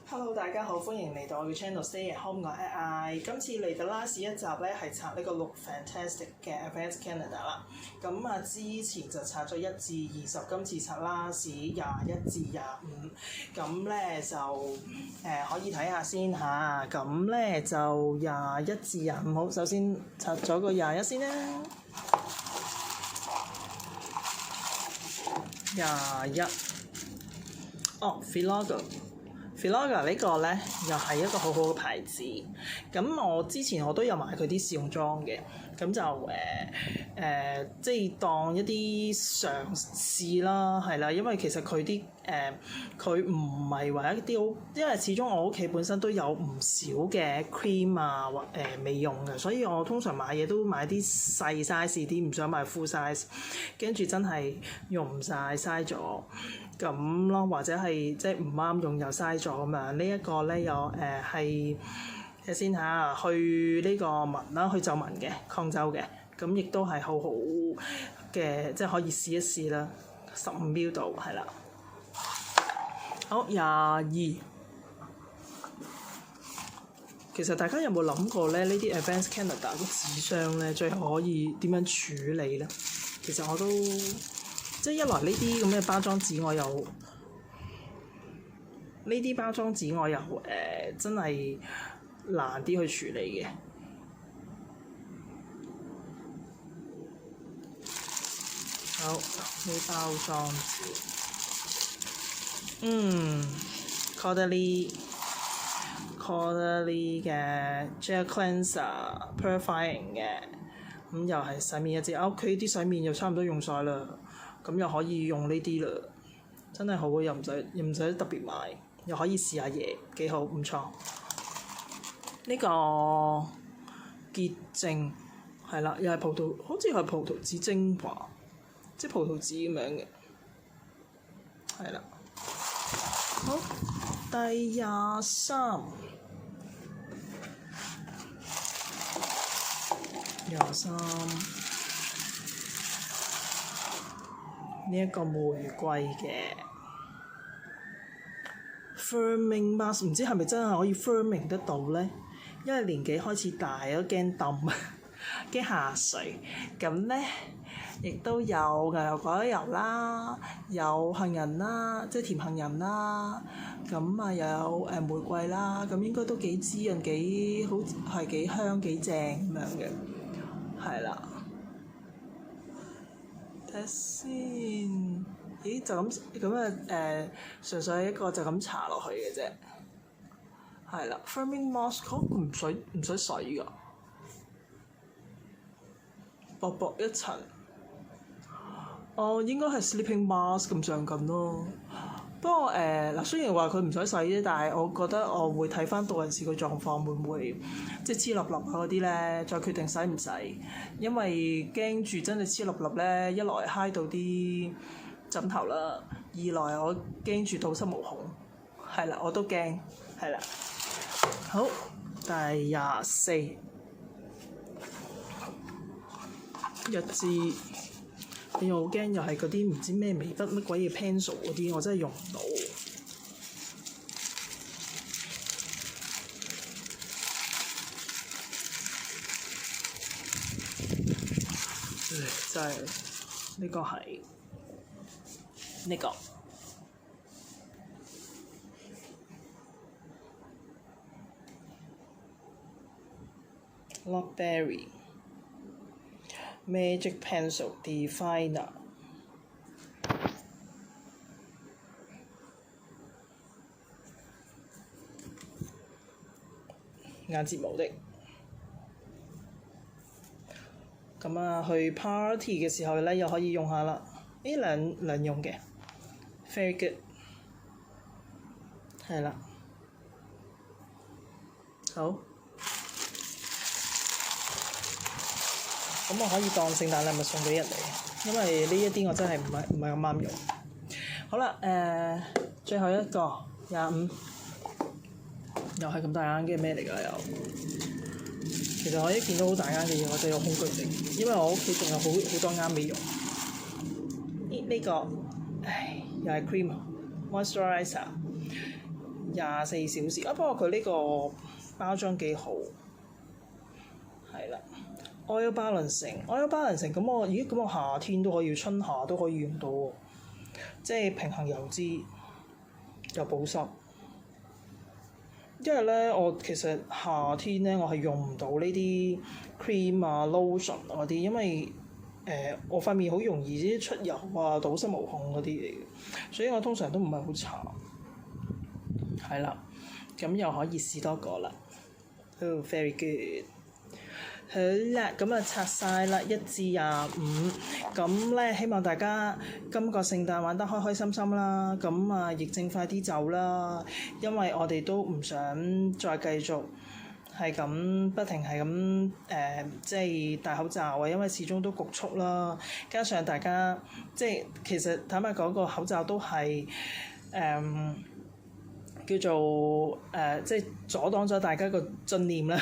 Hello，大家好，歡迎嚟到我嘅 channel Stay at Home 我係 I。今次嚟到 last 一集咧係拆呢個 Look Fantastic 嘅 Advanced Canada 啦。咁啊之前就拆咗1至20，今次拆 last 21至25。咁咧就可以睇下先嚇。咁咧就21至25，好，首先拆咗個21先啦。21，哦 Filorga 呢個咧又係一個好好嘅牌子，咁我之前我都有買佢啲試用裝嘅，咁就即係當一啲嘗試啦，係啦，因為其實佢啲佢唔係話一啲好，因為始終我屋企本身都有唔少嘅 cream 啊或美容嘅，所以我通常買嘢都買啲細 size 啲，唔想買 full size， 跟住真係用唔晒嘥咗。咁咯，或者係即係唔啱用又嘥咗咁樣。呢一個咧又係睇先嚇，去呢個紋啦，去皺紋嘅抗皺嘅，咁亦都係好好嘅，即係可以試一試啦。15ml 度係啦。好22，其實大家有冇諗過咧？呢啲 Advanced Canada 嘅紙箱咧，最後可以點樣處理咧？其實我都即係一來呢啲咁嘅包裝紙我又真係難啲去處理嘅。好，呢包裝紙，Caudalie 嘅 Gel Cleanser Purifying 嘅，咁又係洗面一支，屋企啲洗面又差唔多用晒啦。咁又可以用呢啲啦，真係好，又唔使特別買，又可以試下嘢，幾好，唔錯。呢個潔淨係啦，又係好似係葡萄籽精華，即係葡萄籽咁樣嘅，係啦。好，第23。呢一個玫瑰嘅 firming mask， 唔知係咪真係可以 firming 得到咧？因為年紀開始大，都驚抌，驚下水。咁咧，亦都有牛油果油啦，有杏仁啦，即係甜杏仁啦。咁啊，又有玫瑰啦，咁應該都幾滋潤，係幾香幾正咁樣嘅，係啦。睇下先，咦？就咁啊純粹一個就咁搽落去嘅啫，係啦。Firming mask 唔使洗㗎，薄薄一層。應該係 sleeping mask 咁上緊咯。不過雖然話佢唔使洗啫，但係我覺得我會睇翻到陣時個狀況會唔會即係黐粒粒啊嗰啲咧，再決定洗唔洗。因為驚住真係黐粒粒咧，一來揩到啲枕頭啦，二來我驚住倒濕毛孔，係啦，我都驚，係啦。好，第24，一支。你又好驚，又係嗰啲唔知咩眉筆乜鬼嘢 pencil 嗰啲，我真係用唔到。真係呢個係呢個 Lockberry Magic Pencil Definer， 眼睫毛的。咁啊，去 party 嘅時候咧，又可以用下啦。呢兩用嘅 ，very good， 係啦，好。咁我可以當聖誕禮物送俾人哋，因為呢一啲我真係唔係咁啱用。好啦，最後一個25，又係咁大間嘅咩嚟㗎又？其實我一見到好大間嘅嘢，我就有恐懼症，因為我屋企仲有好多間未用。呢個，又係 cream moisturizer， 24小時啊，不過佢呢個包裝幾好，係啦。Oil balancing 咁我夏天都可以，春夏都可以用到喎，即係平衡油脂又保濕。因為咧，我其實夏天咧，我係用唔到呢啲 cream 啊、lotion 嗰啲，因為我塊面好容易啲出油啊、倒濕毛孔嗰啲嚟嘅，所以我通常都唔係好搽。係啦，咁又可以試多個啦。Oh, very good。好啦，咁啊拆晒啦，1至25，咁咧希望大家今個聖誕玩得開開心心啦，咁啊疫症快啲走啦，因為我哋都唔想再繼續係咁不停係咁即係戴口罩啊，因為始終都局促啦，加上大家即係其實坦白講個口罩都係叫做即係阻擋咗大家個進念啦。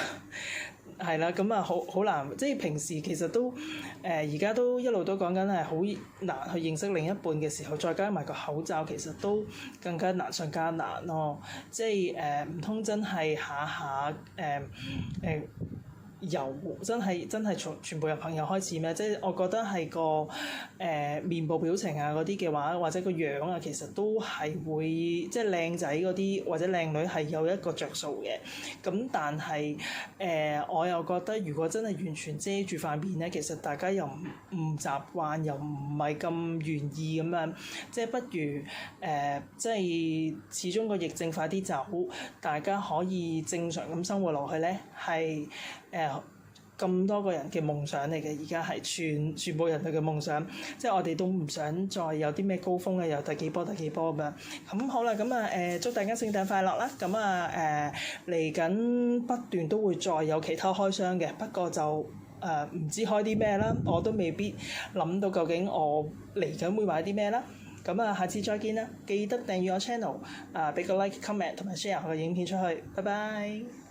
係啦，咁啊好難，即係平時其實都而家都一路都講緊係好難去認識另一半嘅時候，再加埋個口罩，其實都更加難上加難咯。即係唔通真係下下由真係全部由朋友開始咩？即係我覺得係個面部表情啊嗰啲嘅話，或者個樣啊，其實都係會即係靚仔嗰啲或者靚女係有一個着數嘅。咁但係我又覺得如果真係完全遮住塊面咧，其實大家又唔習慣，又唔係咁願意咁樣，即係不如即係始終個疫症快啲走，大家可以正常咁生活落去咧，係咁多個人嘅夢想嚟嘅，而家係全部人類嘅夢想，即係我哋都唔想再有啲咩高峰嘅，又第幾波咁樣。咁好啦，咁啊祝大家聖誕快樂啦！咁啊嚟緊不斷都會再有其他開箱嘅，不過就唔知開啲咩啦，我都未必諗到究竟我嚟緊會買啲咩啦。咁啊，下次再見啦！記得訂閱我 channel，俾個 like、comment 同埋 share 我嘅影片出去。拜拜。